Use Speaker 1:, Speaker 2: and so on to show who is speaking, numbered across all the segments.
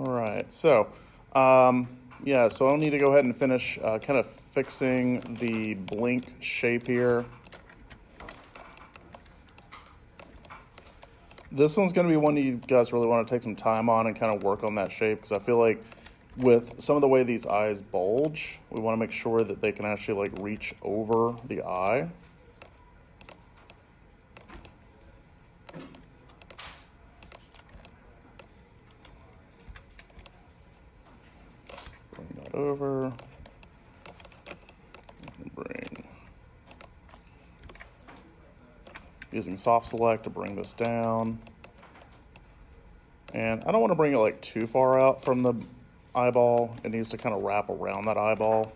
Speaker 1: right, so yeah, so I'll need to go ahead and finish kind of fixing the blink shape here. This one's going to be one you guys really want to take some time on and kind of work on that shape, because I feel like with some of the way these eyes bulge, we want to make sure that they can actually like reach over the eye. Bring that over. Bring. Using soft select to bring this down. And I don't want to bring it like too far out from the eyeball. It needs to kind of wrap around that eyeball.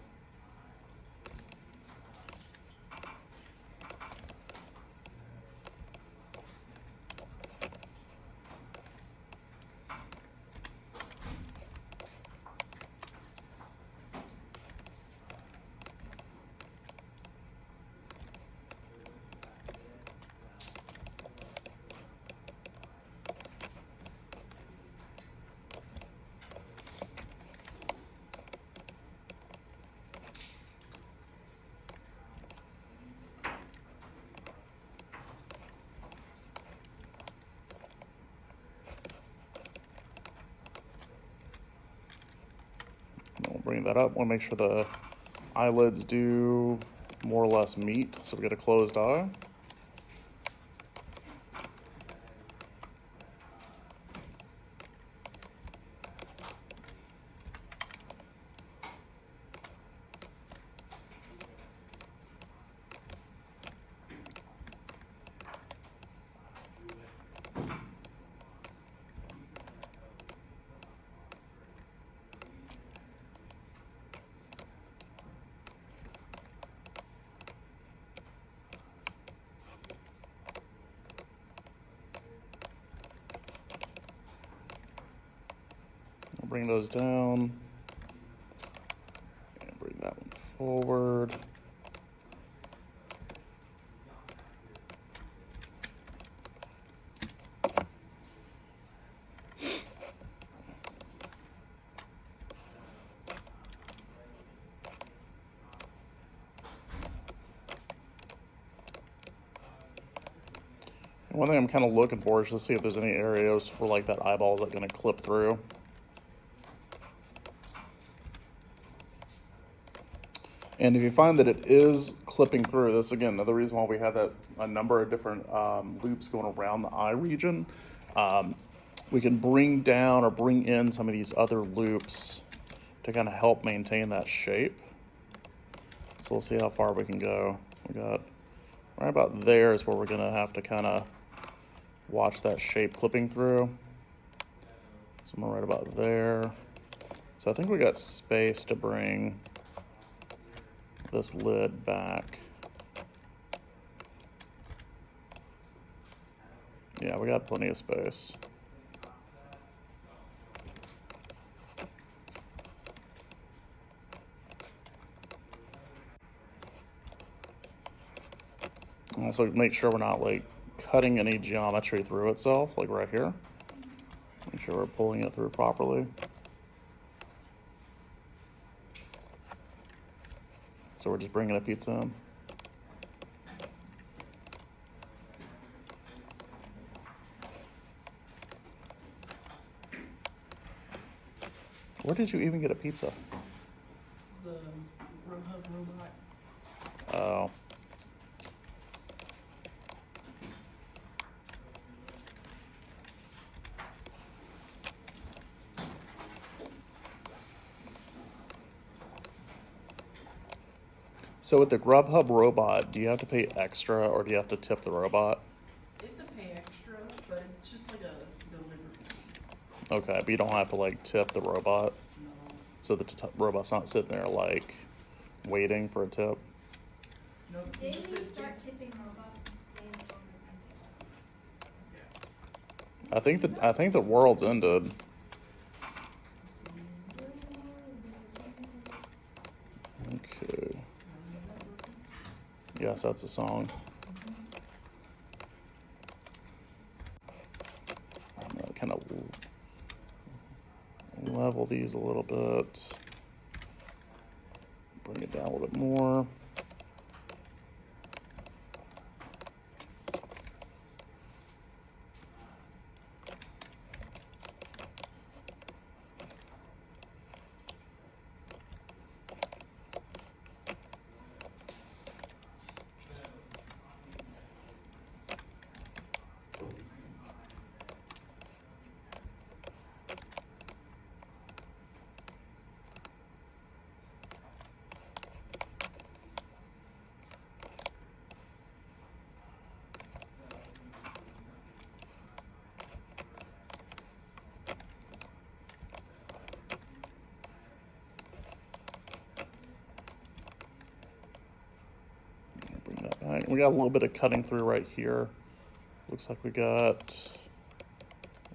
Speaker 1: We'll bring that up. We'll make sure the eyelids do more or less meet, so we get a closed eye. Bring those down and bring that one forward. One thing I'm kind of looking for is to see if there's any areas where like that eyeball is going to clip through. And if you find that it is clipping through, this again, another reason why we have that a number of different loops going around the eye region, we can bring down or bring in some of these other loops to kind of help maintain that shape. So we'll see how far we can go. We got right about there is where we're going to have to kind of watch that shape clipping through. Somewhere right about there. So I think we got space to bring this lid back. Yeah, we got plenty of space. Also make sure we're not like cutting any geometry through itself, like right here. Make sure we're pulling it through properly. So we're just bringing a pizza in. Where did you even get a pizza?
Speaker 2: The Grubhub robot.
Speaker 1: Oh. So with the Grubhub robot, do you have to pay extra or do you have to tip the robot?
Speaker 2: It's a pay extra, but it's just like a delivery fee.
Speaker 1: Okay, but you don't have to like tip the robot?
Speaker 2: No.
Speaker 1: So the robot's not sitting there like waiting for a tip?
Speaker 2: No, it
Speaker 3: Didn't
Speaker 2: just
Speaker 3: you
Speaker 2: says
Speaker 3: start
Speaker 2: tip.
Speaker 3: tipping robots day before
Speaker 1: I think the world's ended. Okay. Yes, that's a song. I'm gonna kind of level these a little bit. Bring it down a little bit more. Bring that back. We got a little bit of cutting through right here. Looks like we got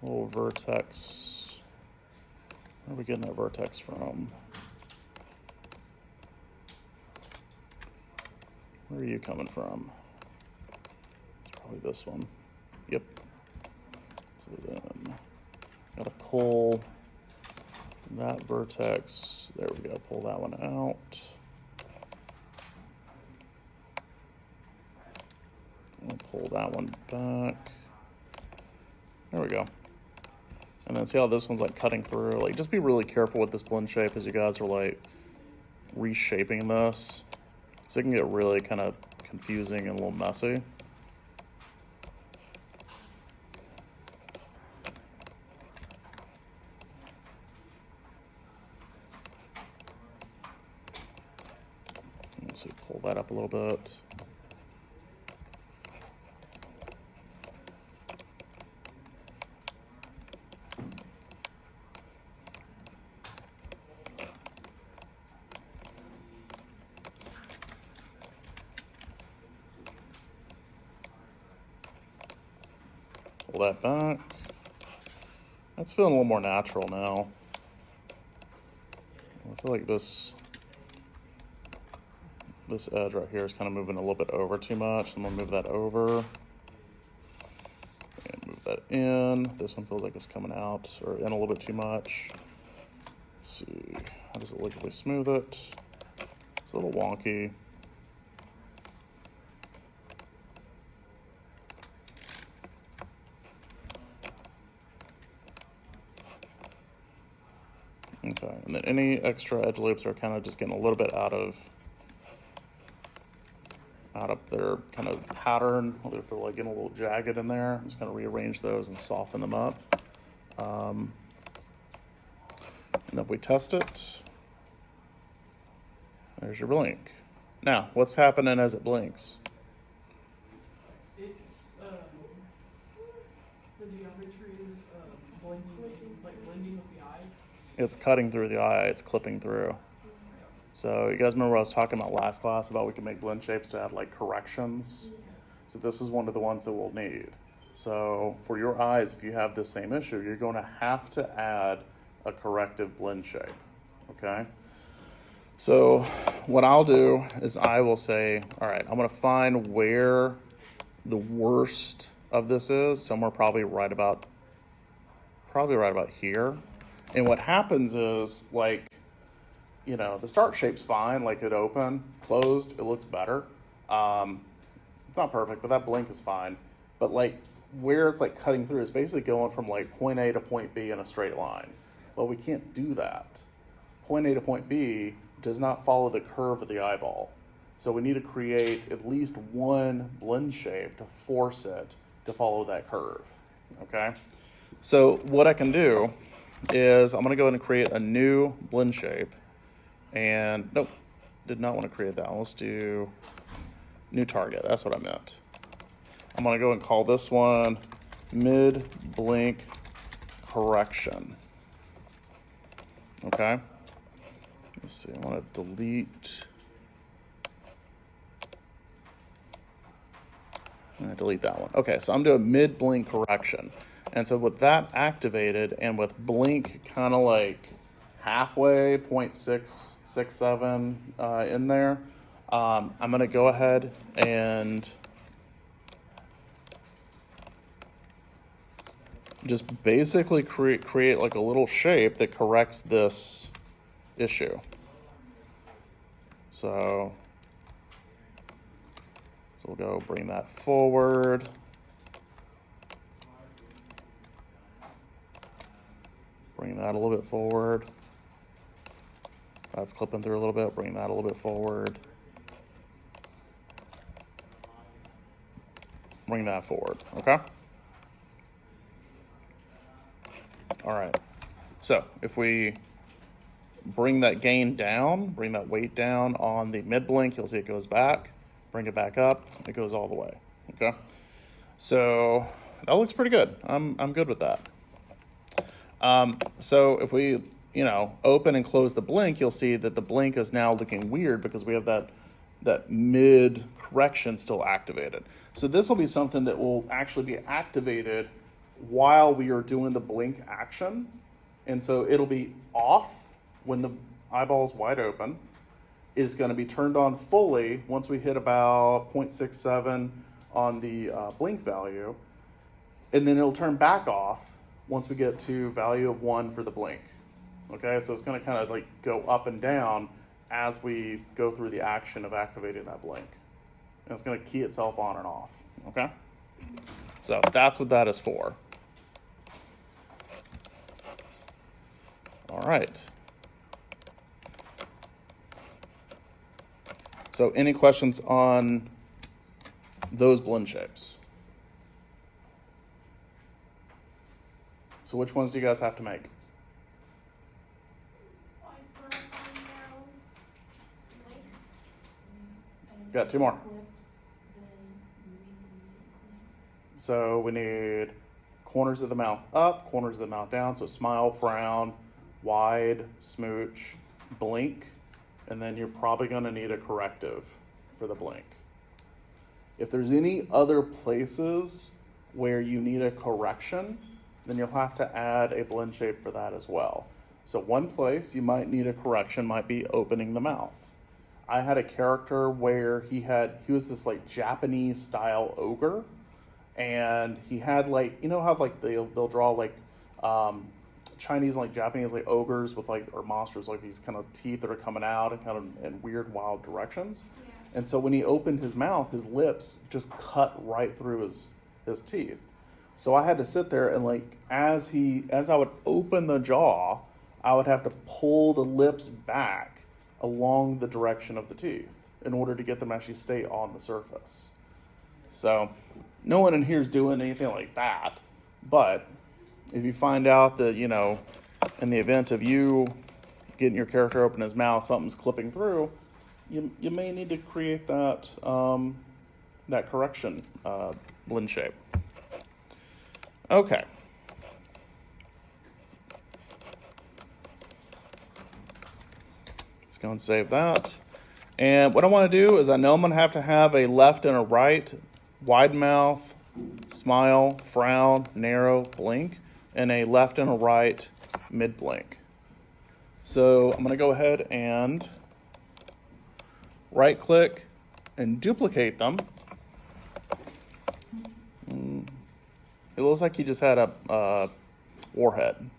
Speaker 1: a little vertex. Where are we getting that vertex from? Where are you coming from? It's probably this one. Yep. So then, gotta pull that vertex. There we go. Pull that one out. We'll pull that one back. There we go. And then see how this one's like cutting through. Like, just be really careful with this blend shape as you guys are like reshaping this. So it can get really kind of confusing and a little messy. So pull that up a little bit. Pull that back. That's feeling a little more natural now. I feel like this edge right here is kind of moving a little bit over too much. I'm gonna move that over and move that in. This one feels like it's coming out or in a little bit too much. Let's see, how does it look if we smooth it? It's a little wonky. Okay, and then any extra edge loops are kind of just getting a little bit out of their kind of pattern. If they're like getting a little jagged in there, I'm just gonna rearrange those and soften them up. And if we test it, there's your blink. Now, what's happening as it blinks?
Speaker 2: It's the geometry is blending with the eye.
Speaker 1: It's cutting through the eye, it's clipping through. So you guys remember what I was talking about last class about we can make blend shapes to add like corrections? So this is one of the ones that we'll need. So for your eyes, if you have the same issue, you're going to have to add a corrective blend shape, okay? So what I'll do is I will say, all right, I'm gonna find where the worst of this is, somewhere probably right about here. And what happens is, like, you know, the start shape's fine, like it open, closed, it looks better. It's not perfect, but that blink is fine. But like where it's like cutting through is basically going from like point A to point B in a straight line. Well, we can't do that. Point A to point B does not follow the curve of the eyeball. So we need to create at least one blend shape to force it to follow that curve, okay? So what I can do is I'm gonna go ahead and create a new blend shape. And nope, did not want to create that one. Let's do new target. That's what I meant. I'm going to go and call this one mid blink correction. Okay. Let's see. I want to delete. I'm going to delete that one. Okay, so I'm doing mid blink correction. And so with that activated and with blink kind of like halfway, 0.667 in there, I'm gonna go ahead and just basically create like a little shape that corrects this issue. So we'll go bring that forward. Bring that a little bit forward. That's clipping through a little bit. Bring that a little bit forward. Bring that forward, okay? All right, so if we bring that gain down, bring that weight down on the mid blink, you'll see it goes back. Bring it back up, it goes all the way, okay? So that looks pretty good. I'm good with that. So if we, open and close the blink, you'll see that the blink is now looking weird because we have that mid correction still activated. So this will be something that will actually be activated while we are doing the blink action. And so it'll be off when the eyeball is wide open. It's going to be turned on fully once we hit about 0.67 on the blink value. And then it'll turn back off once we get to value of 1 for the blink. Okay, so it's going to kind of like go up and down as we go through the action of activating that blink. And it's going to key itself on and off, okay? So that's what that is for. All right. So any questions on those blend shapes? So which ones do you guys have to make? Got 2 more. So we need corners of the mouth up, corners of the mouth down. So smile, frown, wide, smooch, blink, and then you're probably going to need a corrective for the blink. If there's any other places where you need a correction, then you'll have to add a blend shape for that as well. So one place you might need a correction might be opening the mouth. I had a character where he was this like Japanese style ogre, and he had like, how like they'll draw like Chinese like Japanese like ogres with like, or monsters like these kind of teeth that are coming out and kind of in weird wild directions. Yeah. And so when he opened his mouth, his lips just cut right through his teeth. So I had to sit there and like as I would open the jaw, I would have to pull the lips back along the direction of the teeth in order to get them to actually stay on the surface. So no one in here is doing anything like that, but if you find out that, in the event of you getting your character open his mouth, something's clipping through, you may need to create that that correction blend shape. Okay. Let's go and save that. And what I want to do is I know I'm going to have a left and a right, wide mouth, smile, frown, narrow, blink, and a left and a right mid blink. So I'm going to go ahead and right click and duplicate them. It looks like he just had a warhead.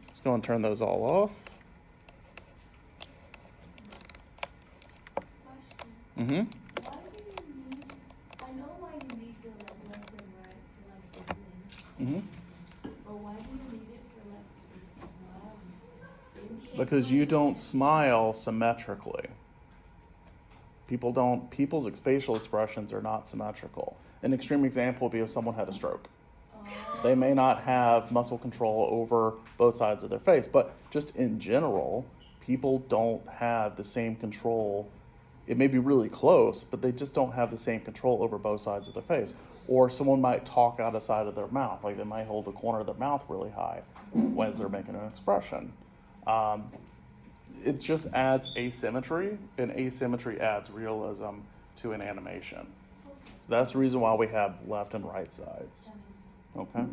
Speaker 1: Let's go and turn those all off.
Speaker 4: Why do you need, I know why you need the left and right for like the blink. But why do you need it for like the smiles?
Speaker 1: Because you don't smile symmetrically. People's facial expressions are not symmetrical. An extreme example would be if someone had a stroke. They may not have muscle control over both sides of their face, but just in general, people don't have the same control. It may be really close, but they just don't have the same control over both sides of their face. Or someone might talk out of the side of their mouth, like they might hold the corner of their mouth really high as they're making an expression. It just adds asymmetry, and asymmetry adds realism to an animation. So that's the reason why we have left and right sides. Okay?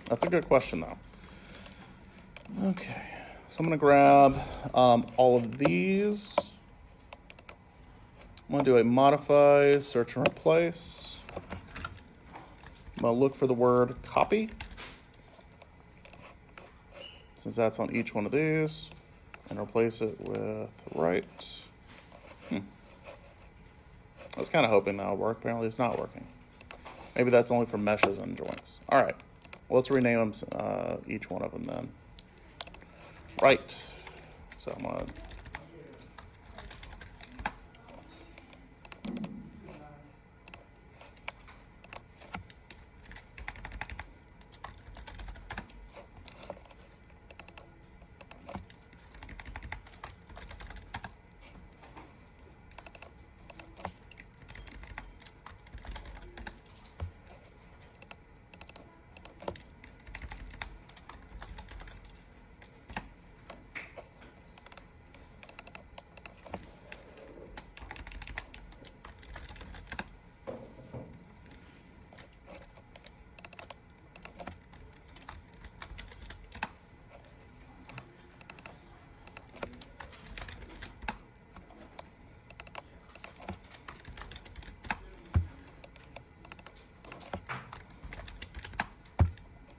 Speaker 1: That's a good question, though. Okay, so I'm going to grab all of these. I'm gonna do a modify, search and replace. I'm gonna look for the word copy, since that's on each one of these, and replace it with right. I was kind of hoping that would work. Apparently it's not working. Maybe that's only for meshes and joints. All right, well, let's rename them, each one of them then. Right, so I'm gonna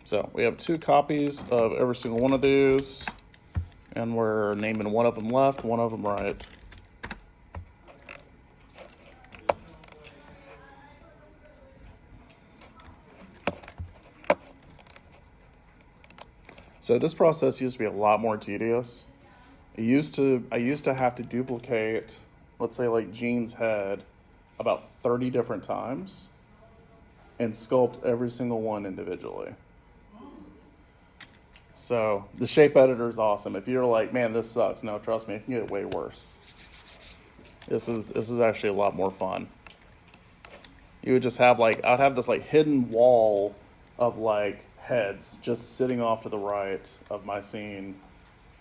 Speaker 1: So we have 2 copies of every single one of these, and we're naming one of them left, one of them right. So this process used to be a lot more tedious. I used to have to duplicate, let's say like Gene's head, about 30 different times and sculpt every single one individually. So the shape editor is awesome. If you're like, man, this sucks, no, trust me, it can get way worse. This is actually a lot more fun. You would just have like, I'd have this like hidden wall of like heads just sitting off to the right of my scene.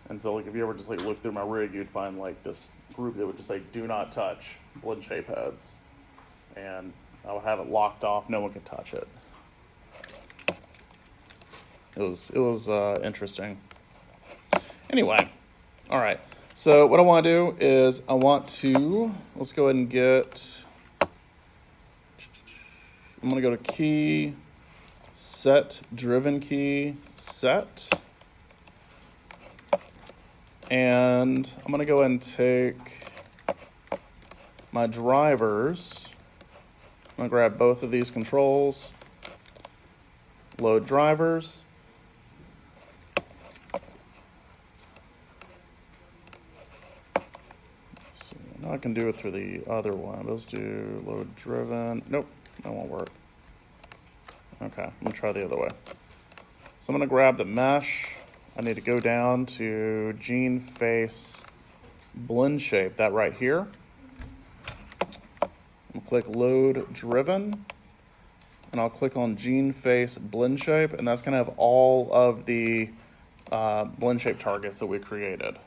Speaker 1: And so like if you ever just like look through my rig, you'd find like this group that would just like do not touch blend shape heads. And I would have it locked off, no one could touch it. It was interesting. Anyway, all right. So what I want to do is let's go ahead and get, I'm going to go to key, set, driven key, set. And I'm going to go ahead and take my drivers. I'm going to grab both of these controls, load drivers. I can do it through the other one. Let's do load driven. Nope, that won't work. Okay, I'm gonna try the other way. So I'm gonna grab the mesh. I need to go down to Gene Face Blend Shape, that right here. I'll click load driven, and I'll click on Gene Face Blend Shape, and that's gonna have all of the blend shape targets that we created.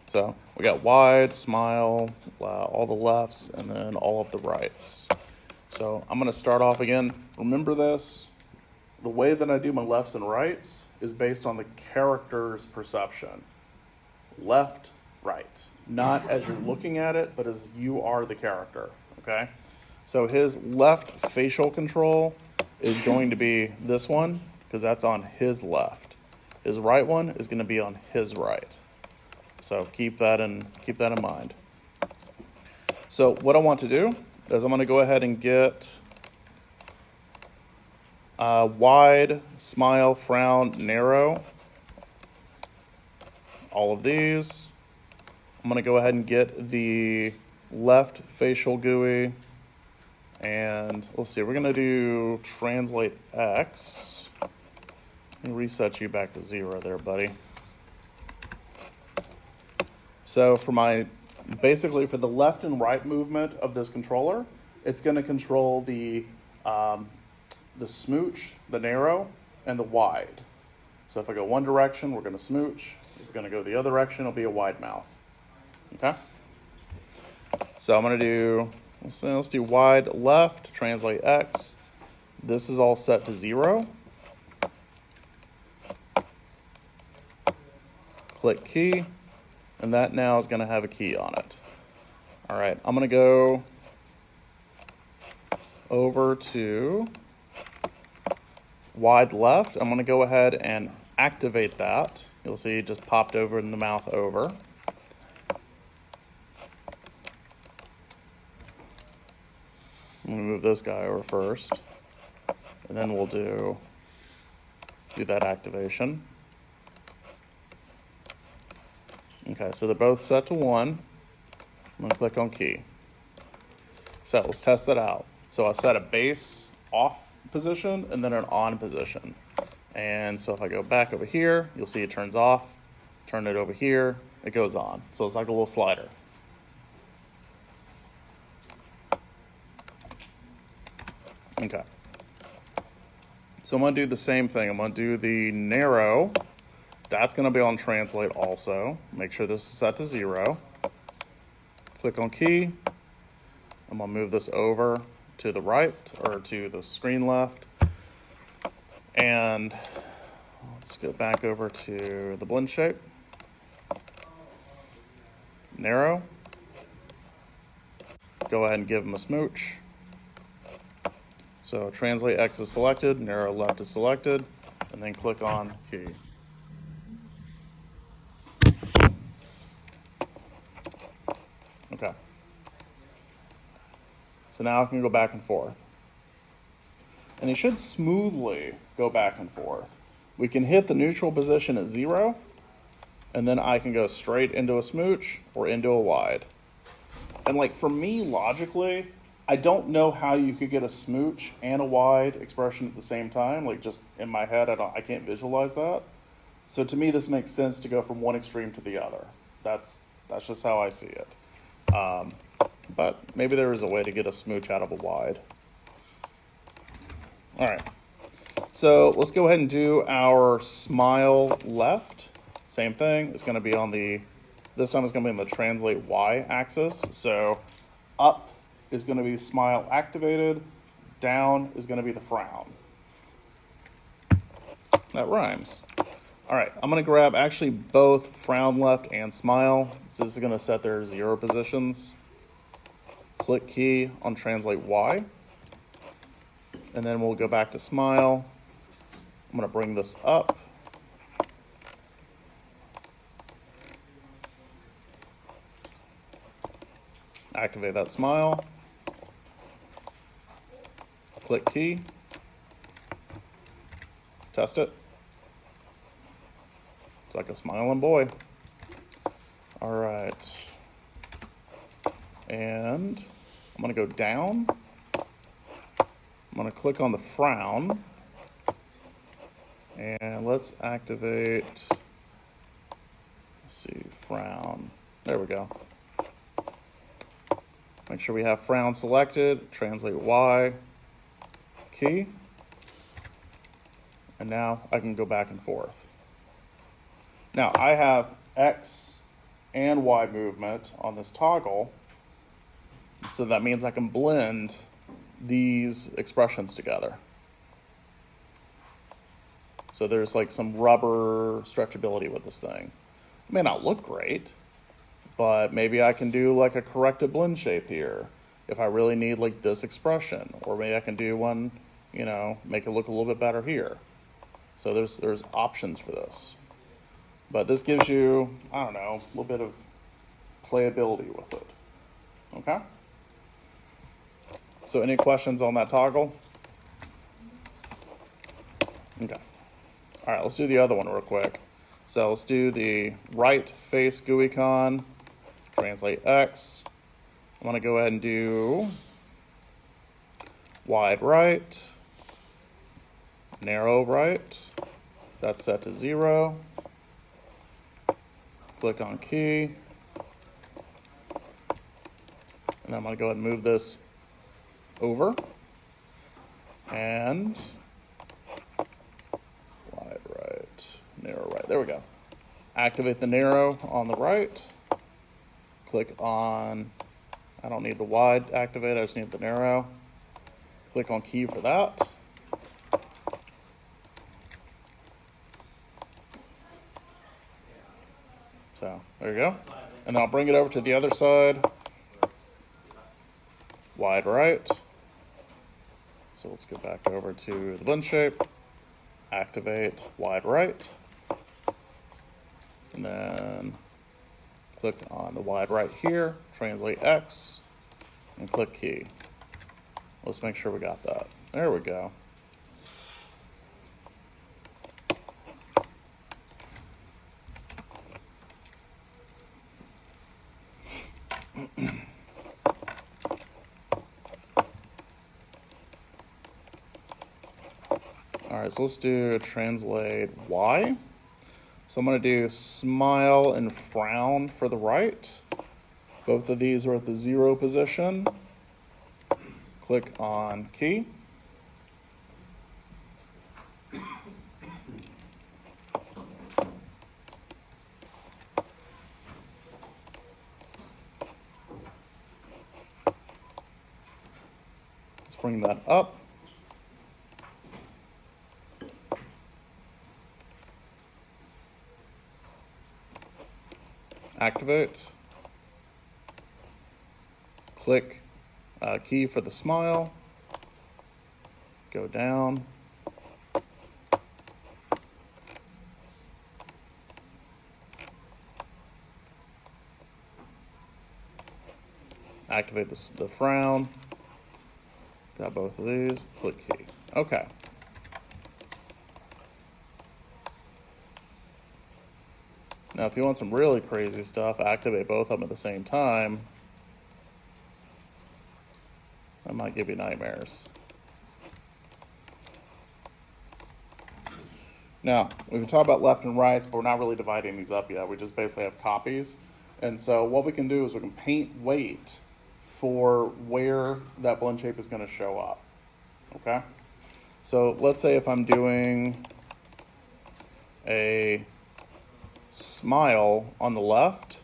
Speaker 1: So we got wide, smile, all the lefts, and then all of the rights. So I'm gonna start off again. Remember this, the way that I do my lefts and rights is based on the character's perception. Left, right. Not as you're looking at it, but as you are the character, okay? So his left facial control is going to be this one, because that's on his left. His right one is gonna be on his right. So keep that in mind. So what I want to do is I'm going to go ahead and get wide, smile, frown, narrow. All of these. I'm going to go ahead and get the left facial GUI. And let's see, we're going to do translate X. Let me reset you back to 0 there, buddy. So basically for the left and right movement of this controller, it's going to control the smooch, the narrow, and the wide. So if I go one direction, we're going to smooch. If we're going to go the other direction, it'll be a wide mouth. Okay? So I'm going to do, let's do wide left, translate X. This is all set to 0. Click key, and that now is going to have a key on it. All right, I'm going to go over to wide left. I'm going to go ahead and activate that. You'll see it just popped over in the mouth over. I'm going to move this guy over first, and then we'll do that activation. Okay, so they're both set to 1. I'm going to click on key. So let's test that out. So I set a base off position and then an on position. And so if I go back over here, you'll see it turns off. Turn it over here, it goes on. So it's like a little slider. Okay. So I'm going to do the same thing. I'm going to do the narrow. That's going to be on translate also. Make sure this is set to 0. Click on key. I'm going to move this over to the right, or to the screen left. And let's go back over to the blend shape. Narrow. Go ahead and give them a smooch. So translate X is selected, narrow left is selected, and then click on key. Okay. So now I can go back and forth. And it should smoothly go back and forth. We can hit the neutral position at 0, and then I can go straight into a smooch or into a wide. And like for me, logically, I don't know how you could get a smooch and a wide expression at the same time. Like just in my head, I can't visualize that. So to me, this makes sense to go from one extreme to the other. That's just how I see it. But maybe there is a way to get a smooch out of a wide. All right. So let's go ahead and do our smile left. Same thing. It's going to be on this time it's going to be on the translate Y axis. So up is going to be smile activated. Down is going to be the frown. That rhymes. All right, I'm going to grab actually both frown left and smile. So this is going to set their 0 positions. Click key on translate Y. And then we'll go back to smile. I'm going to bring this up. Activate that smile. Click key. Test it. It's like a smiling boy. All right. And I'm going to go down. I'm going to click on the frown. And let's activate, let's see, frown. There we go. Make sure we have frown selected, translate Y, key. And now I can go back and forth. Now I have X and Y movement on this toggle. So that means I can blend these expressions together. So there's like some rubber stretchability with this thing. It may not look great, but maybe I can do like a corrected blend shape here if I really need like this expression, or maybe I can do one, you know, make it look a little bit better here. So there's options for this. But this gives you, I don't know, a little bit of playability with it. Okay? So any questions on that toggle? Okay. All right, let's do the other one real quick. So let's do the right face GUICon, translate X. I'm going to go ahead and do wide right, narrow right. That's set to 0. Click on key. And I'm going to go ahead and move this over. And wide right, narrow right. There we go. Activate the narrow on the right. Click on I don't need the wide activated, I just need the narrow. Click on key for that. So there you go. And then I'll bring it over to the other side. Wide right. So let's go back over to the blend shape. Activate wide right. And then click on the wide right here, translate X, and click key. Let's make sure we got that. There we go. All right, so let's do translate Y. So I'm going to do smile and frown for the right. Both of these are at the 0 position. Click on key. Let's bring that up. Activate. Click key for the smile. Go down. Activate the frown. Got both of these. Click key. Okay. Now, if you want some really crazy stuff, activate both of them at the same time. That might give you nightmares. Now, we've been talking about left and rights, but we're not really dividing these up yet. We just basically have copies. And so what we can do is we can paint weight for where that blend shape is going to show up. Okay? So let's say if I'm doing a smile on the left,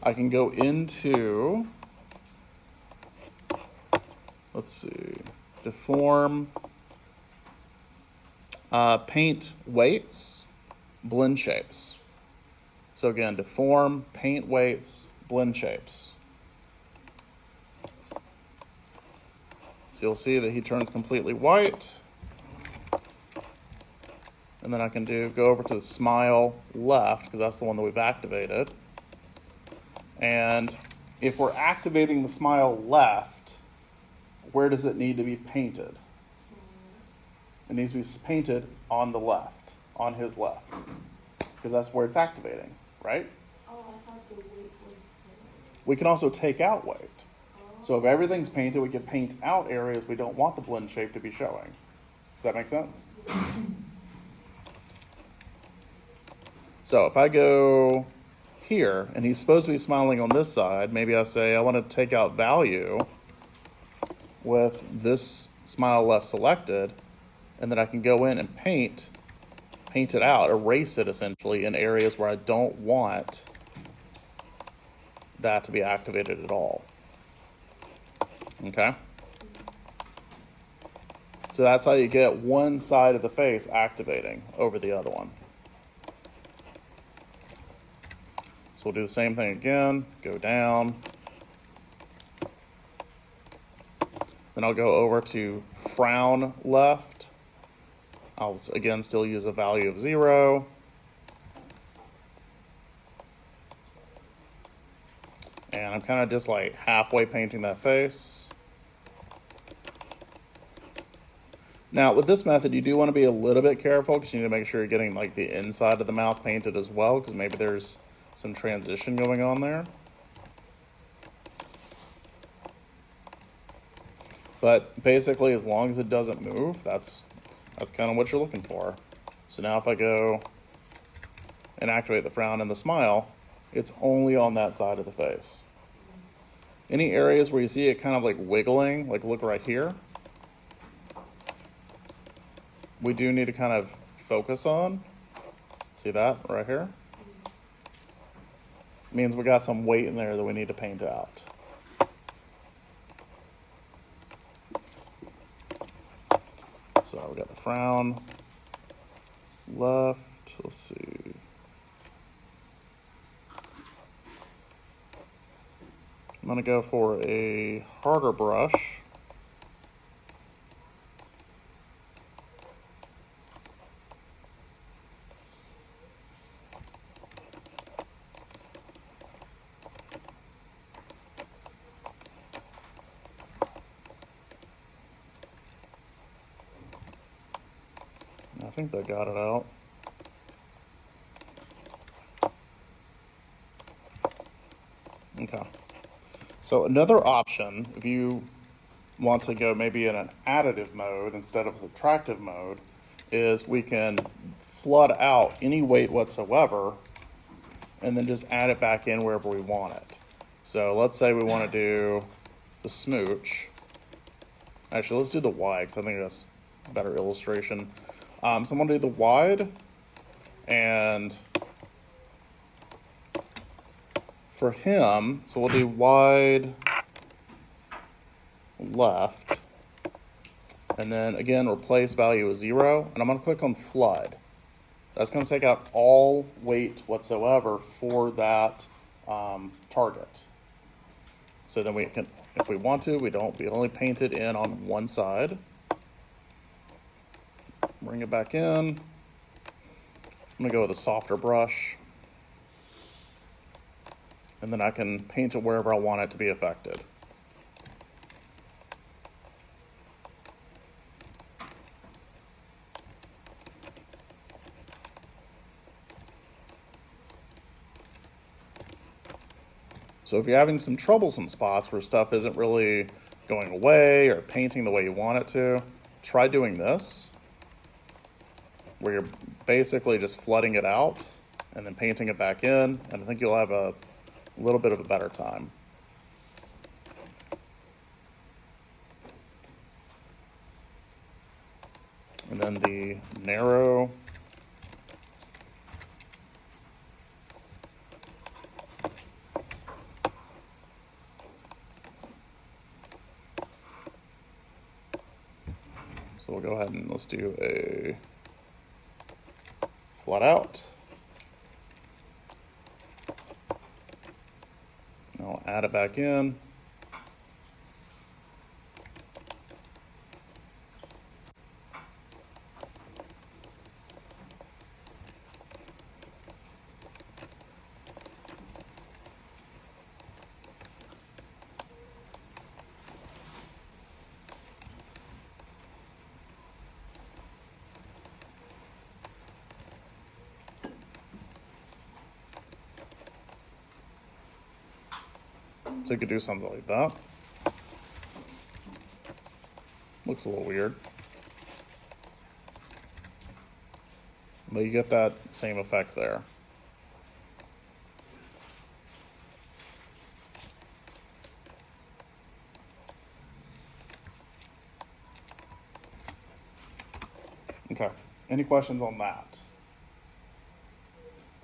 Speaker 1: I can go into, let's see, deform, paint weights, blend shapes. So again, deform, paint weights, blend shapes. So you'll see that he turns completely white. And then I can go over to the smile left, because that's the one that we've activated. And if we're activating the smile left, where does it need to be painted? It needs to be painted on the left, on his left, because that's where it's activating, right?
Speaker 4: Oh, I thought the weight was.
Speaker 1: We can also take out weight. So if everything's painted, we can paint out areas we don't want the blend shape to be showing. Does that make sense? So if I go here, and he's supposed to be smiling on this side, maybe I say I want to take out value with this smile left selected, and then I can go in and paint it out, erase it essentially in areas where I don't want that to be activated at all. Okay? So that's how you get one side of the face activating over the other one. So we'll do the same thing again, go down. Then I'll go over to frown left. I'll again still use a value of 0. And I'm kind of just like halfway painting that face. Now with this method, you do want to be a little bit careful because you need to make sure you're getting like the inside of the mouth painted as well, because maybe there's some transition going on there. But basically, as long as it doesn't move, that's kind of what you're looking for. So now if I go and activate the frown and the smile, it's only on that side of the face. Any areas where you see it kind of like wiggling, like look right here, we do need to kind of focus on. See that right here? Means we got some weight in there that we need to paint out. So we got the frown left. Let's see. I'm gonna go for a harder brush. I think they got it out. Okay. So another option, if you want to go maybe in an additive mode instead of subtractive mode, is we can flood out any weight whatsoever and then just add it back in wherever we want it. So let's say we want to do the smooch. Actually, let's do the wide because I think that's a better illustration. So I'm going to do the wide, and for him, so we'll do wide left, and then again replace value with 0, and I'm going to click on flood. That's going to take out all weight whatsoever for that target. So then we can, if we want to, we only paint it in on one side. Bring it back in. I'm going to go with a softer brush. And then I can paint it wherever I want it to be affected. So if you're having some troublesome spots where stuff isn't really going away or painting the way you want it to, try doing this, where you're basically just flooding it out and then painting it back in, and I think you'll have a little bit of a better time. And then the narrow, so we'll go ahead and let's do a flat out. I'll add it back in. So you could do something like that. Looks a little weird. But you get that same effect there. Okay, any questions on that?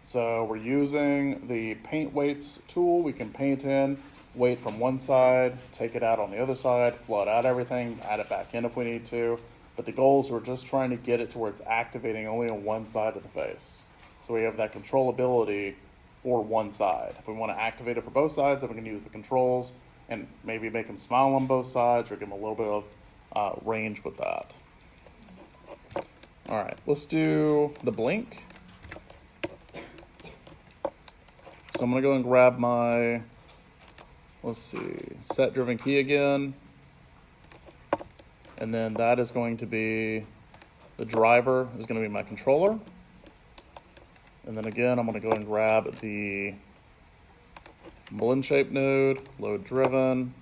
Speaker 1: So we're using the paint weights tool. We can paint in weight from one side, take it out on the other side, flood out everything, add it back in if we need to. But the goal is we're just trying to get it to where it's activating only on one side of the face. So we have that controllability for one side. If we want to activate it for both sides, then we can use the controls and maybe make them smile on both sides or give them a little bit of range with that. All right, let's do the blink. So I'm going to go and grab my, let's see, set driven key again. And then that is going to be, the driver is going to be my controller. And then again, I'm going to go and grab the blend shape node, load driven.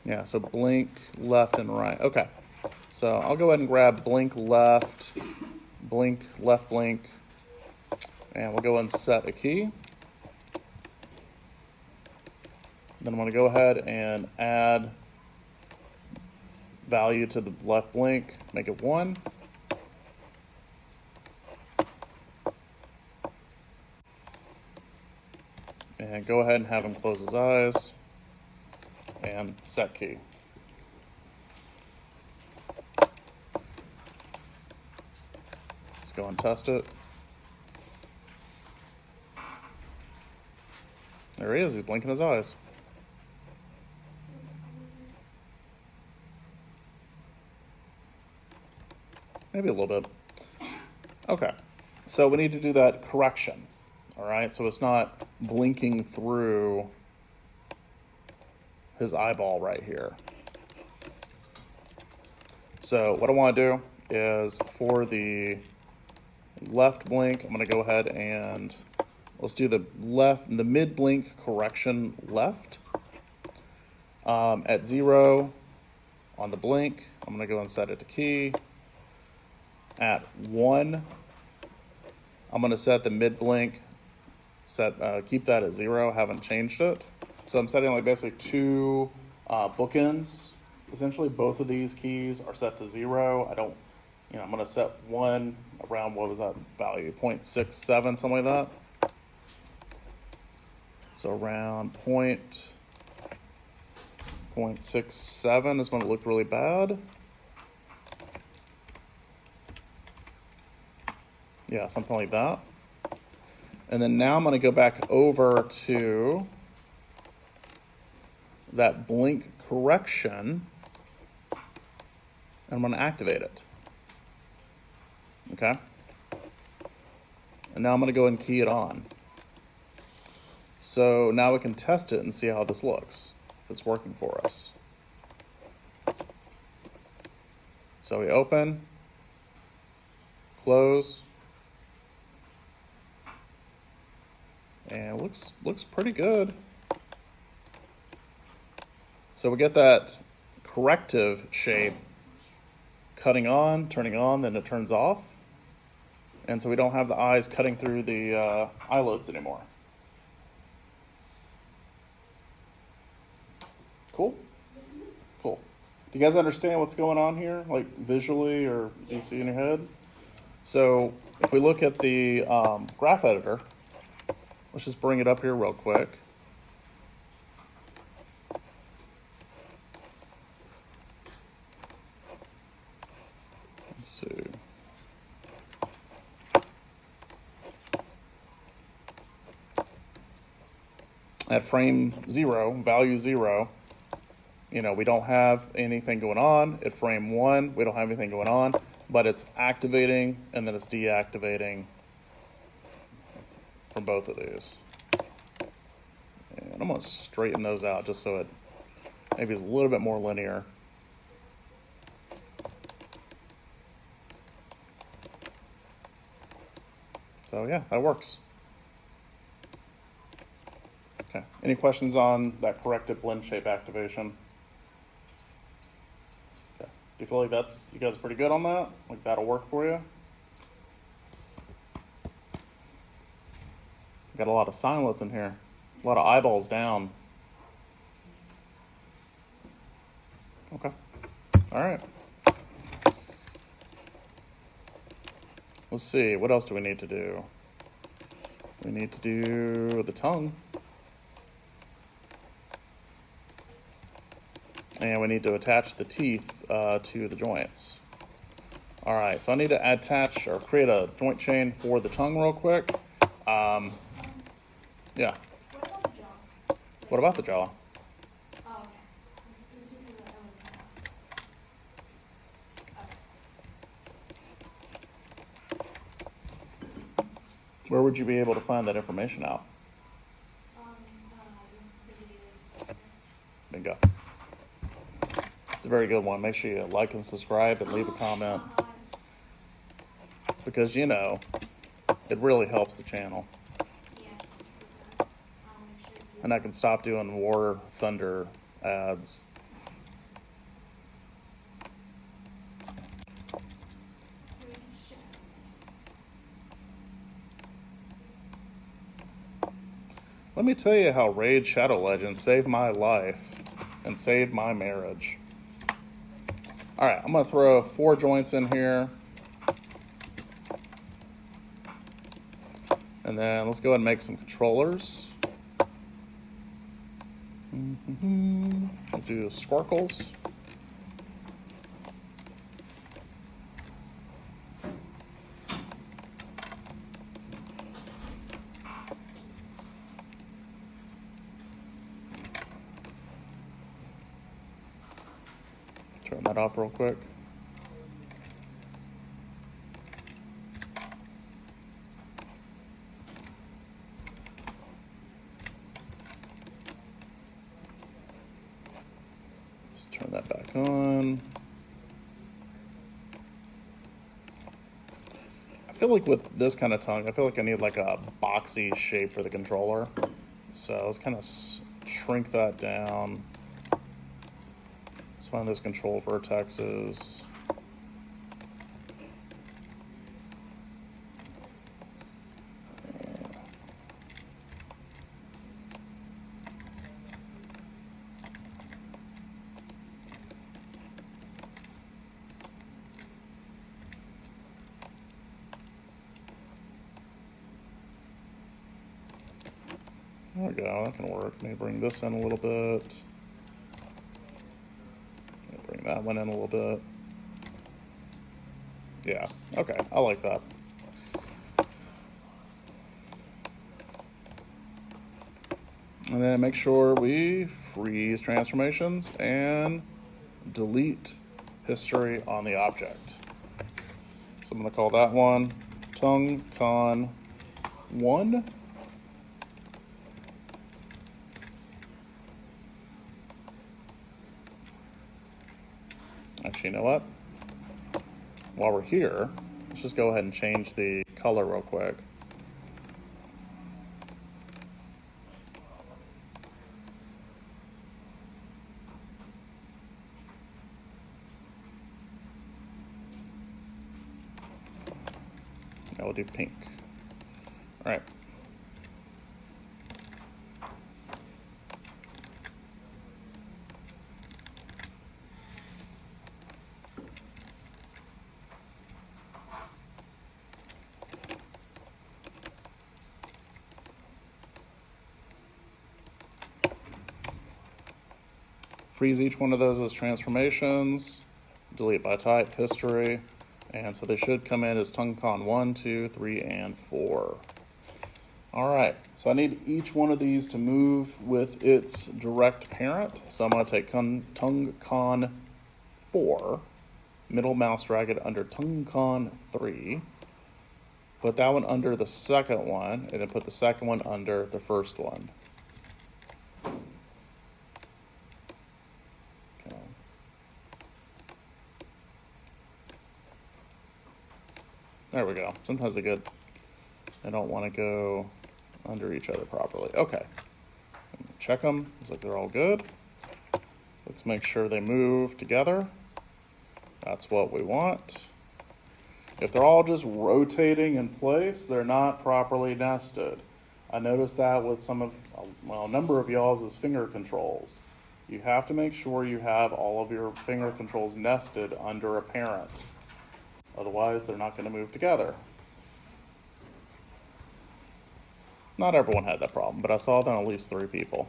Speaker 1: Yeah, so blink left and right. Okay. So I'll go ahead and grab blink left, blink, left blink, and we'll go and set a key. Then I'm going to go ahead and add value to the left blink, make it 1. And go ahead and have him close his eyes and set key. Let's go and test it. There he is, he's blinking his eyes. Maybe a little bit. Okay, so we need to do that correction. All right, so it's not blinking through his eyeball right here. So what I want to do is for the left blink, I'm going to go ahead and let's do the mid blink correction left. At 0 on the blink, I'm going to go and set it to key. At 1, I'm going to set the mid blink, keep that at 0, haven't changed it. So I'm setting like basically 2 bookends. Essentially both of these keys are set to 0. I'm going to set 1 around, what was that value, 0.67, something like that. So around 0.67 is going to look really bad. Yeah, something like that. And then now I'm going to go back over to that blink correction, and I'm going to activate it. Okay? And now I'm going to go and key it on. So now we can test it and see how this looks, if it's working for us. So we open, close, and it looks pretty good. So we get that corrective shape cutting on, turning on, then it turns off. And so we don't have the eyes cutting through the eyelids anymore. Cool? Cool. Do you guys understand what's going on here, like visually, or do you see in your head? So if we look at the graph editor, let's just bring it up here real quick. Let's see. At frame 0, value 0, we don't have anything going on. At frame 1, we don't have anything going on, but it's activating and then it's deactivating from both of these. And I'm going to straighten those out just so it maybe is a little bit more linear. So yeah, that works. Okay, any questions on that corrected blend shape activation? Okay. Do you feel like you guys pretty good on that? Like that'll work for you? Got a lot of silence in here. A lot of eyeballs down. Okay. All right. Let's see. What else do we need to do? We need to do the tongue. And we need to attach the teeth to the joints. All right. So I need to attach or create a joint chain for the tongue real quick. Yeah.
Speaker 4: What about the jaw?
Speaker 1: What about the jaw?
Speaker 4: Oh, okay. Excuse me, because I was gonna ask. Okay.
Speaker 1: Where would you be able to find that information out?
Speaker 4: The
Speaker 1: Bingo. It's a very good one. Make sure you like and subscribe and leave a comment because it really helps the channel.
Speaker 4: Yes, it does. Make sure you.
Speaker 1: And I can stop doing War Thunder ads. Let me tell you how Raid Shadow Legends saved my life and saved my marriage. All right, I'm going to throw 4 joints in here. And then let's go ahead and make some controllers. I'll do sparkles. Turn that off real quick. Let's turn that back on. I feel like with this kind of tongue, I feel like I need like a boxy shape for the controller. So let's kind of shrink that down. Let's find those control vertexes. There we go, that can work. Maybe bring this in a little bit. Maybe bring that one in a little bit. Yeah, okay, I like that. And then make sure we freeze transformations and delete history on the object. So I'm gonna call that one Tongue Con 1. Actually, you know what? While we're here, let's just go ahead and change the color real quick. Now we'll do pink. All right. Freeze each one of those as transformations, delete by type, history, and so they should come in as TongueCon 1, 2, 3, and 4. All right, so I need each one of these to move with its direct parent. So I'm going to take TongueCon 4, middle mouse drag it under TongueCon 3, put that one under the second one, and then put the second one under the first one. There we go. Sometimes they don't want to go under each other properly. Okay. Check them. Looks like they're all good. Let's make sure they move together. That's what we want. If they're all just rotating in place, they're not properly nested. I noticed that with a number of y'all's finger controls. You have to make sure you have all of your finger controls nested under a parent. Otherwise, they're not going to move together. Not everyone had that problem, but I saw it on at least 3 people.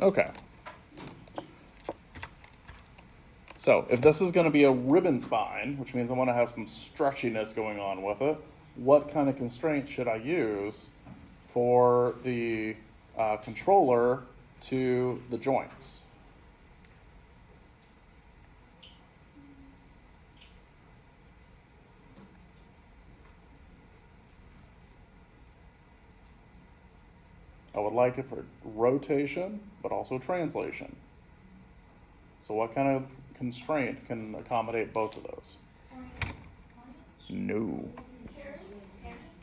Speaker 1: Okay. So, if this is going to be a ribbon spine, which means I want to have some stretchiness going on with it, what kind of constraint should I use for the controller to the joints? I would like it for rotation, but also translation. So what kind of constraint can accommodate both of those? No.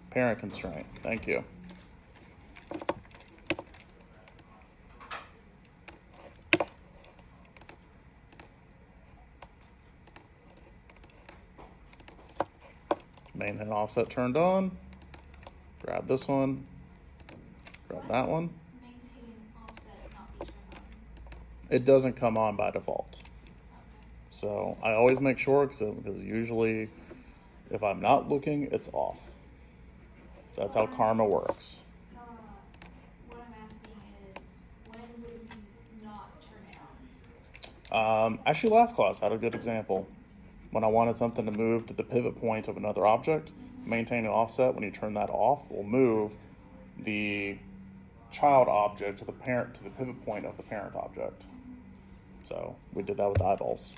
Speaker 1: Parent constraint. Thank you. Main head offset turned on. Grab this one. Grab that one.
Speaker 4: Maintain offset, not be turned on.
Speaker 1: It doesn't come on by default. So I always make sure because usually if I'm not looking, it's off. That's how karma works. Actually, last class had a good example. When I wanted something to move to the pivot point of another object, maintain an offset. When you turn that off, will move the child object to the pivot point of the parent object. So we did that with eyeballs.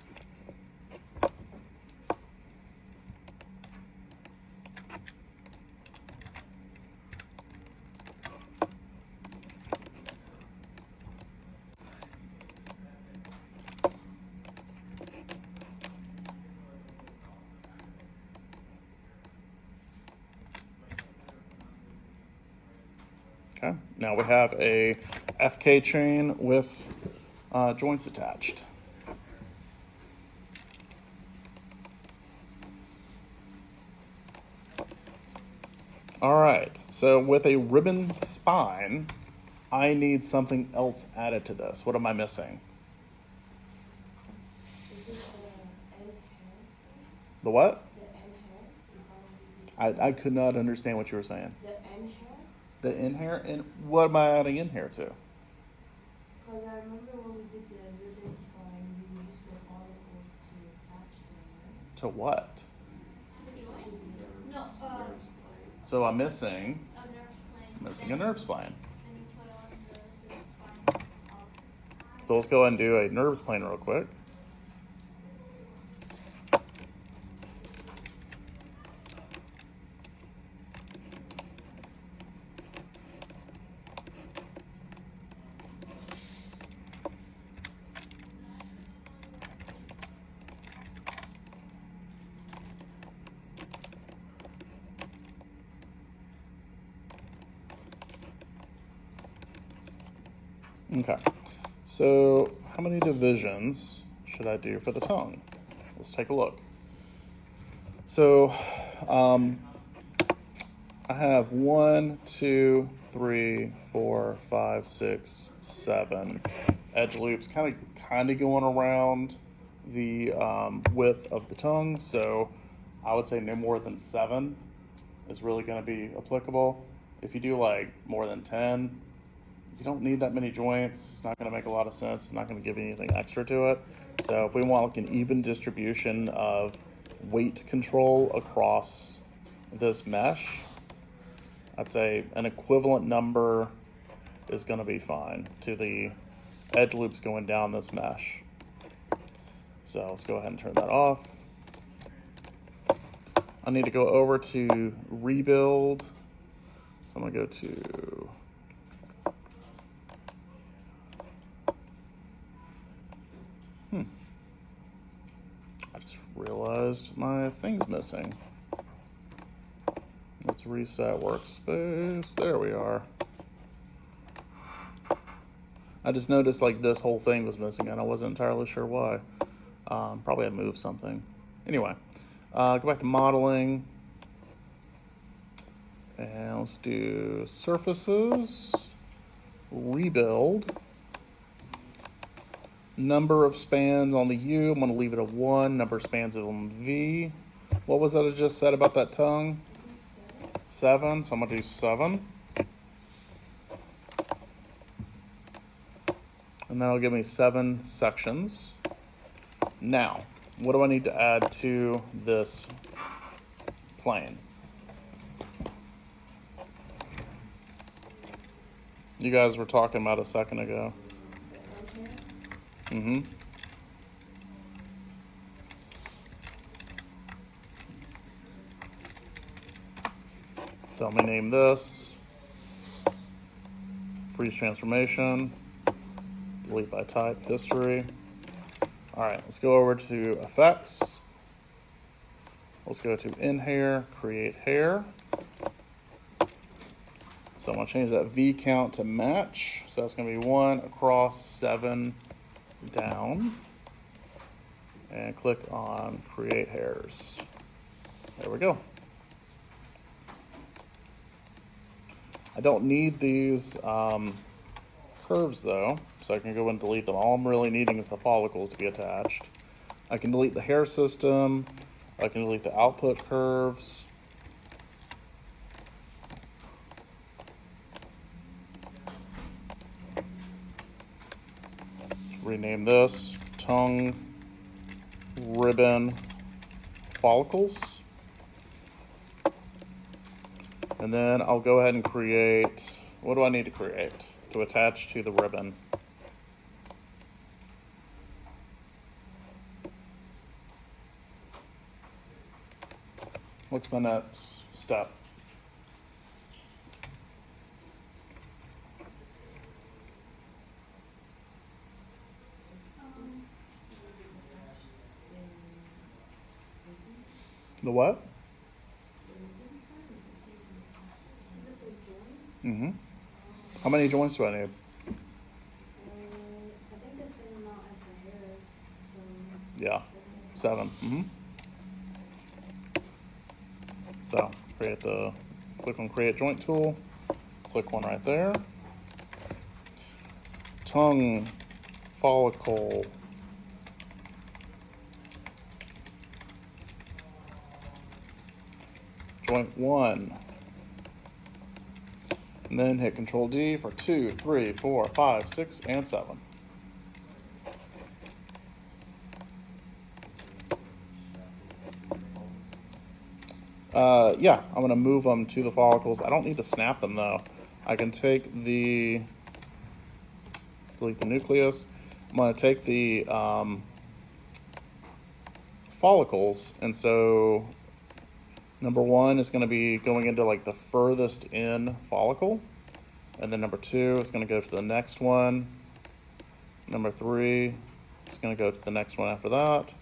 Speaker 1: Okay, now we have a FK chain with joints attached. All right, so with a ribbon spine, I need something else added to this. What am I missing?
Speaker 4: Is it the end hair?
Speaker 1: The what?
Speaker 4: The end hair? Is that what you
Speaker 1: I could not understand what you were saying.
Speaker 4: The end hair?
Speaker 1: The in here? And what am I adding in here to?
Speaker 4: Because I remember when we did the ribbon spine, we used the follicles to attach them, right?
Speaker 1: To what?
Speaker 3: No,
Speaker 1: So I'm missing
Speaker 3: a nerve spine.
Speaker 1: missing a nerve spine.
Speaker 3: Then you put on the spine of
Speaker 1: So let's go ahead and do a nerve spine real quick. Okay, so how many divisions should I do for the tongue? Let's take a look. So I have 1, 2, 3, 4, 5, 6, 7 edge loops kind of going around the width of the tongue. So I would say no more than 7 is really going to be applicable. If you do like more than 10, you don't need that many joints. It's not going to make a lot of sense. It's not going to give you anything extra to it. So if we want like an even distribution of weight control across this mesh, I'd say an equivalent number is going to be fine to the edge loops going down this mesh. So let's go ahead and turn that off. I need to go over to rebuild. So I'm going to go to I just realized my thing's missing. Let's reset workspace. There we are. I just noticed like this whole thing was missing and I wasn't entirely sure why. Probably I moved something. Anyway, go back to modeling. And let's do surfaces, rebuild. Number of spans on the U, I'm going to leave it at 1. Number of spans on the V. What was that I just said about that tongue? 7. So I'm going to do 7. And that'll give me 7 sections. Now, what do I need to add to this plane? You guys were talking about a second ago. Mm-hmm. So I'm gonna name this freeze transformation, delete by type, history. All right, let's go over to effects. Let's go to in hair, create hair. So I'm gonna change that V count to match. So that's gonna be 1 across 7 down, and click on create hairs. There we go. I don't need these curves though, so I can go and delete them. All I'm really needing is the follicles to be attached. I can delete the hair system. I can delete the output curves. Rename this tongue, ribbon, follicles. And then I'll go ahead and create, what do I need to create to attach to the ribbon? What's my next step? The what? Mm-hmm. How many joints do I need?
Speaker 4: I think the same amount as the hairs, so.
Speaker 1: Yeah, 7. Mm-hmm. So click on create joint tool, click one right there. Tongue, follicle, joint 1. And then hit Control D for 2, 3, 4, 5, 6, and 7. Yeah, I'm going to move them to the follicles. I don't need to snap them though. I can take delete the nucleus. I'm going to take the follicles, and so number 1 is going to be going into like the furthest in follicle, and then number 2 is going to go to the next one. Number 3 is going to go to the next one after that.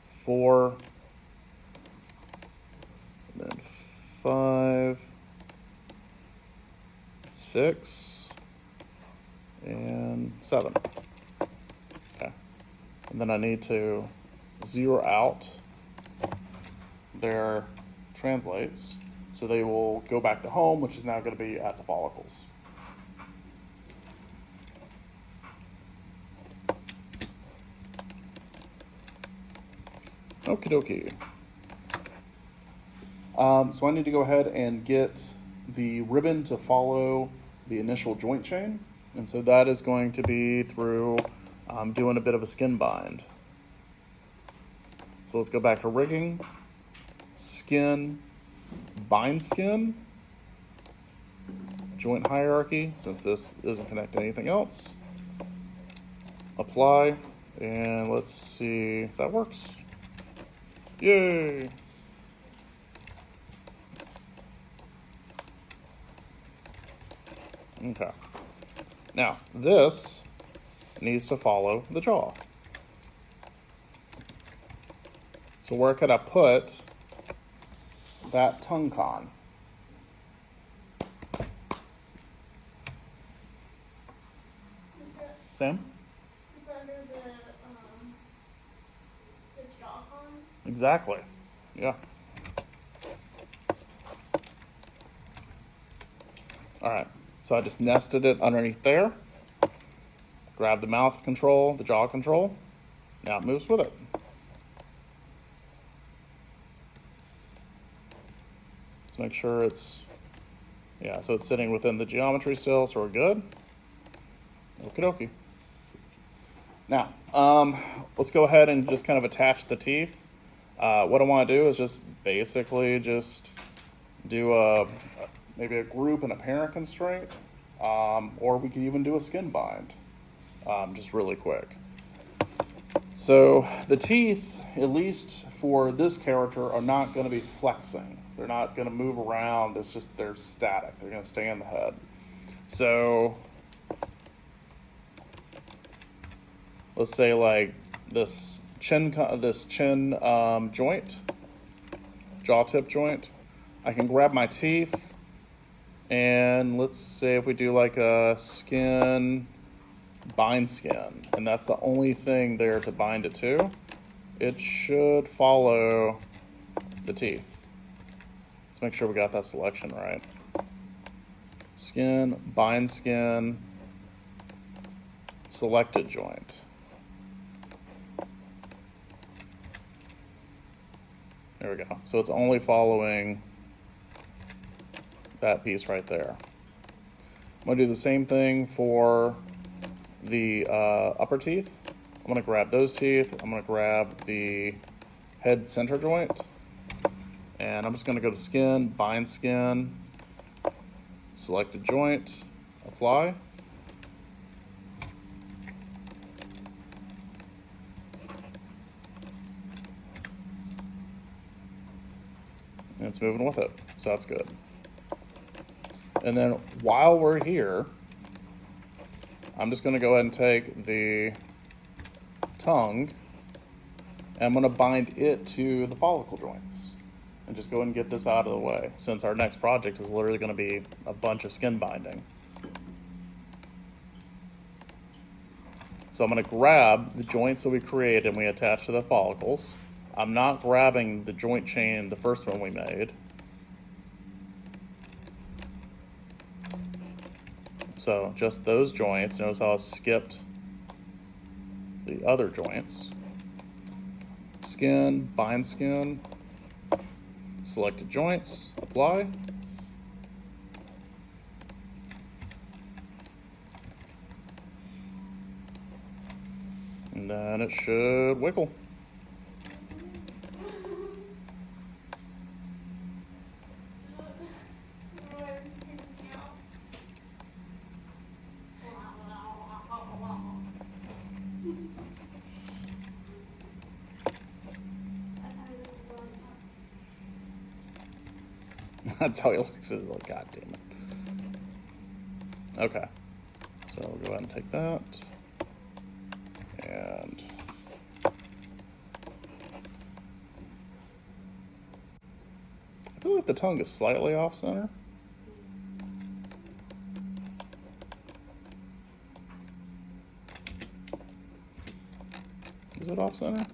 Speaker 1: 4. Then 5, 6, and 7. Okay. And then I need to zero out their translates, so they will go back to home, which is now going to be at the follicles. Okie dokie. So I need to go ahead and get the ribbon to follow the initial joint chain. And so that is going to be through doing a bit of a skin bind. So let's go back to rigging, skin, bind skin, joint hierarchy, since this isn't connected to anything else. Apply, and let's see if that works. Yay! Okay. Now, this needs to follow the jaw. So where could I put that tongue con? Sam?
Speaker 3: Under the jaw con.
Speaker 1: Exactly. Yeah. All right. So I just nested it underneath there. Grab the mouth control, the jaw control. Now it moves with it. Let's make sure it's, yeah, so it's sitting within the geometry still, so we're good. Okie dokie. Now, let's go ahead and just kind of attach the teeth. What I want to do is just basically just do maybe a group and a parent constraint, or we could even do a skin bind, just really quick. So the teeth, at least for this character, are not going to be flexing. They're not going to move around. It's just, they're static. They're going to stay in the head. So let's say like this chin joint, jaw tip joint. I can grab my teeth, and let's say if we do like a skin, bind skin, and that's the only thing there to bind it to, it should follow the teeth. Let's make sure we got that selection right. Skin, bind skin, selected joint. There we go. So it's only following that piece right there. I'm going to do the same thing for the upper teeth, I'm gonna grab those teeth. I'm gonna grab the head center joint, and I'm just gonna go to skin, bind skin, select a joint, apply. And it's moving with it, so that's good. And then while we're here, I'm just gonna go ahead and take the tongue, and I'm gonna bind it to the follicle joints. And just go ahead and get this out of the way, since our next project is literally gonna be a bunch of skin binding. So I'm gonna grab the joints that we created and we attached to the follicles. I'm not grabbing the joint chain, the first one we made. So just those joints. Notice how I skipped the other joints. Skin, bind skin, selected joints, apply. And then it should wiggle. That's how he looks at it. Like, God damn it. Okay. So we'll go ahead and take that. And I feel like the tongue is slightly off center. Is it off center?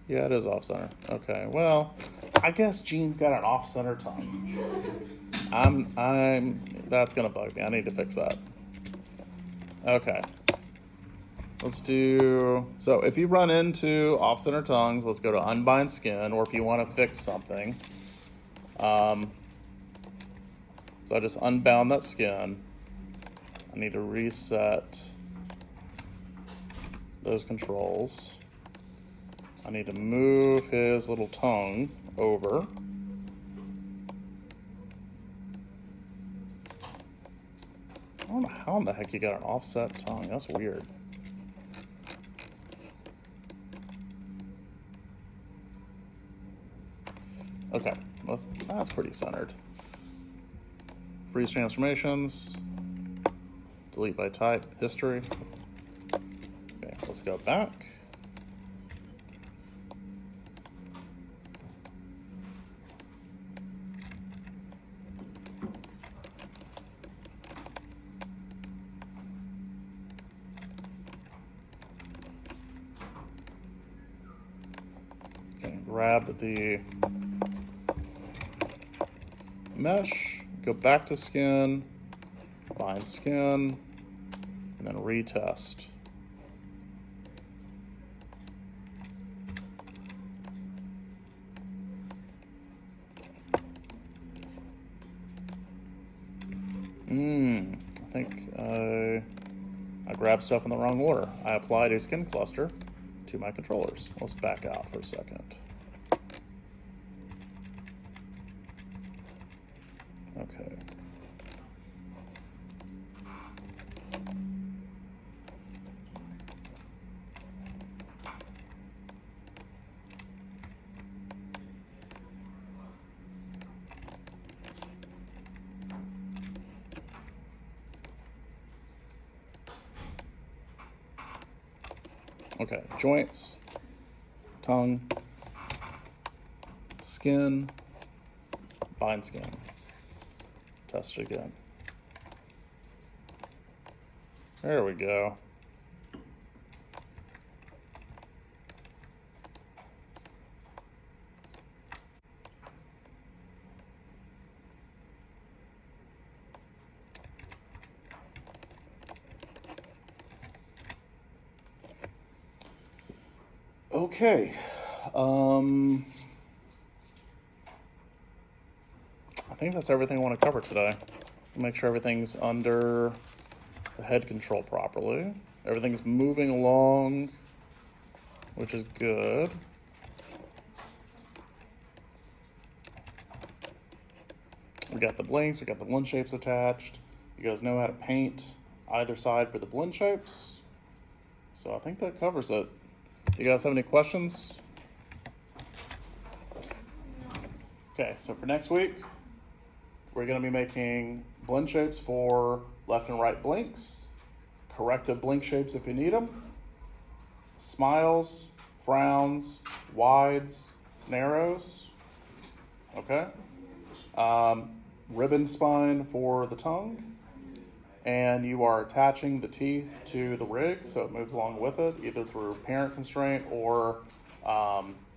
Speaker 1: Yeah, it is off center. Okay, well, I guess Gene's got an off center tongue. That's gonna bug me. I need to fix that. Okay. Let's do, so if you run into off center tongues, let's go to unbind skin, or if you want to fix something. So I just unbound that skin. I need to reset those controls. I need to move his little tongue over. I don't know how in the heck you got an offset tongue. That's weird. Okay, that's pretty centered. Freeze transformations. Delete by type. History. Okay, let's go back. Okay, grab the mesh, go back to skin, bind skin, and then retest. I think I grabbed stuff in the wrong order. I applied a skin cluster to my controllers. Let's back out for a second. Okay. Okay, joints, tongue, skin, bind skin. Test it again. There we go. Okay. I think that's everything I want to cover today. Make sure everything's under the head control properly. Everything's moving along, which is good. We got the blinks, we got the blend shapes attached. You guys know how to paint either side for the blend shapes. So I think that covers it. You guys have any questions? Okay, so for next week, we're gonna be making blend shapes for left and right blinks, corrective blink shapes if you need them, smiles, frowns, wides, narrows, okay? Ribbon spine for the tongue, and you are attaching the teeth to the rig so it moves along with it, either through parent constraint or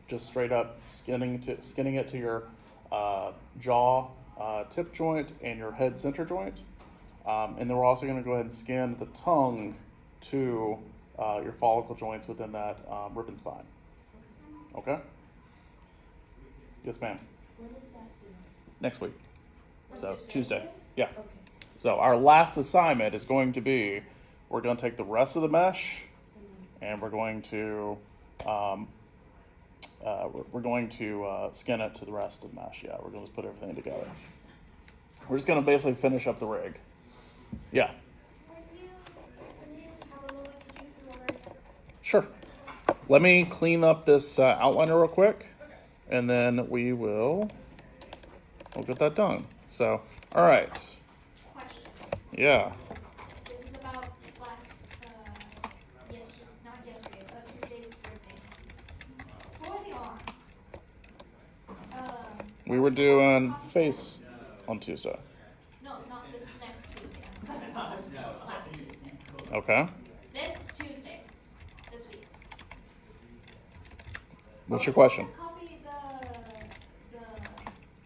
Speaker 1: just straight up skinning it to your jaw tip joint and your head center joint. And then we're also going to go ahead and skin the tongue to your follicle joints within that ribbon spine. Okay? Yes, ma'am.
Speaker 4: When is that due?
Speaker 1: Next week. So
Speaker 4: Okay,
Speaker 1: Tuesday.
Speaker 4: Tuesday?
Speaker 1: Yeah.
Speaker 4: Okay.
Speaker 1: So our last assignment is going to be, we're going to take the rest of the mesh and we're going to skin it to the rest of the mesh. Yeah, we're going to put everything together. We're just going to basically finish up the rig. Yeah, sure. Let me clean up this outliner real quick, and then we'll get that done. So, all right.
Speaker 3: Question.
Speaker 1: Yeah.
Speaker 3: This is about last, not yesterday's, Tuesday's birthday. For the arms.
Speaker 1: We were doing face on Tuesday.
Speaker 3: No, not this next Tuesday. Last Tuesday.
Speaker 1: Okay.
Speaker 3: This Tuesday. This week's.
Speaker 1: What's your question?
Speaker 3: Copy the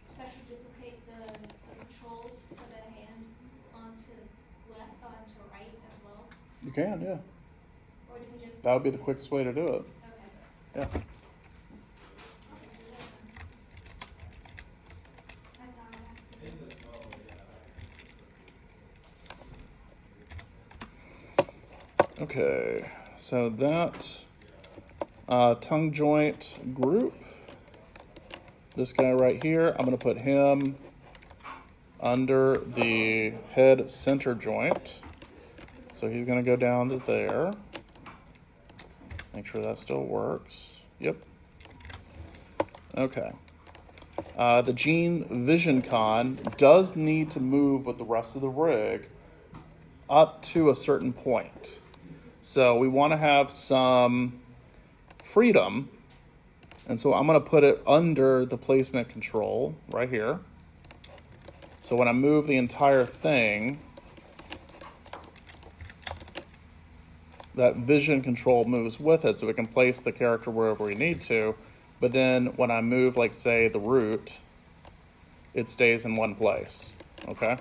Speaker 3: special duplicate the controls for the hand onto right as well,
Speaker 1: You can, yeah.
Speaker 3: or do we just?
Speaker 1: That would be the quickest way to do it.
Speaker 3: Okay.
Speaker 1: Yeah.
Speaker 3: I'll just do that then. I thought I'd have to.
Speaker 1: Okay. So that tongue joint group, this guy right here, I'm going to put him under the head center joint. So he's going to go down to there. Make sure that still works. Yep. Okay. The Gene Vision Con does need to move with the rest of the rig up to a certain point. So we want to have some freedom. And so I'm going to put it under the placement control right here. So when I move the entire thing, that vision control moves with it so we can place the character wherever we need to. But then when I move, like say, the root, it stays in one place, okay?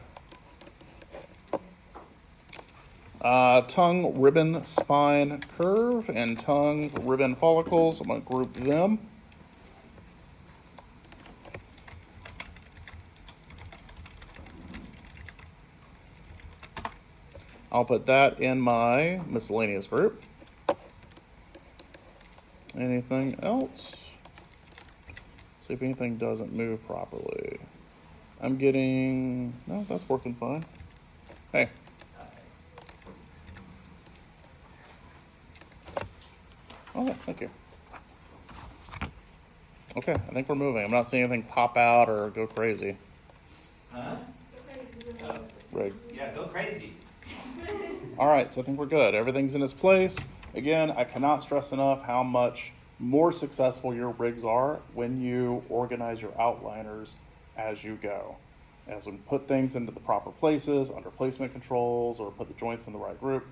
Speaker 1: Tongue ribbon spine curve and tongue ribbon follicles, I'm gonna group them. I'll put that in my miscellaneous group. Anything else? See if anything doesn't move properly. I'm getting, no, that's working fine. Hey. Oh, yeah, thank you. Okay, I think we're moving. I'm not seeing anything pop out or go crazy.
Speaker 5: Huh?
Speaker 1: Right.
Speaker 5: Yeah, go crazy.
Speaker 1: All right, so I think we're good. Everything's in its place. Again, I cannot stress enough how much more successful your rigs are when you organize your outliners as you go. As we put things into the proper places, under placement controls, or put the joints in the right group,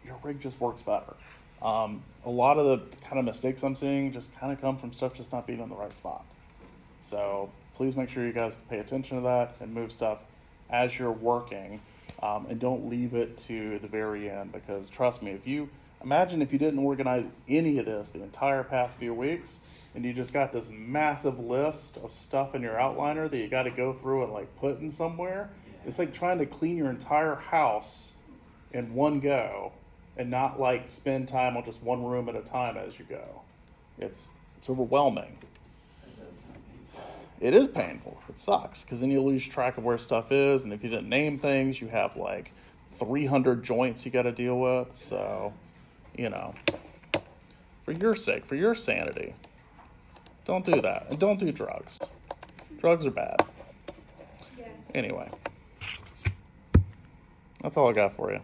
Speaker 1: your rig just works better. A lot of the kind of mistakes I'm seeing just kind of come from stuff just not being in the right spot. So please make sure you guys pay attention to that and move stuff as you're working, and don't leave it to the very end, because trust me, if you didn't organize any of this the entire past few weeks and you just got this massive list of stuff in your outliner that you got to go through and like put in somewhere. It's like trying to clean your entire house in one go, and not like spend time on just one room at a time as you go. It's overwhelming. It is painful. It sucks because then you lose track of where stuff is, and if you didn't name things, you have like 300 joints you got to deal with. So, you know, for your sake, for your sanity, don't do that, and don't do drugs. Drugs are bad.
Speaker 3: Yes.
Speaker 1: Anyway, that's all I got for you.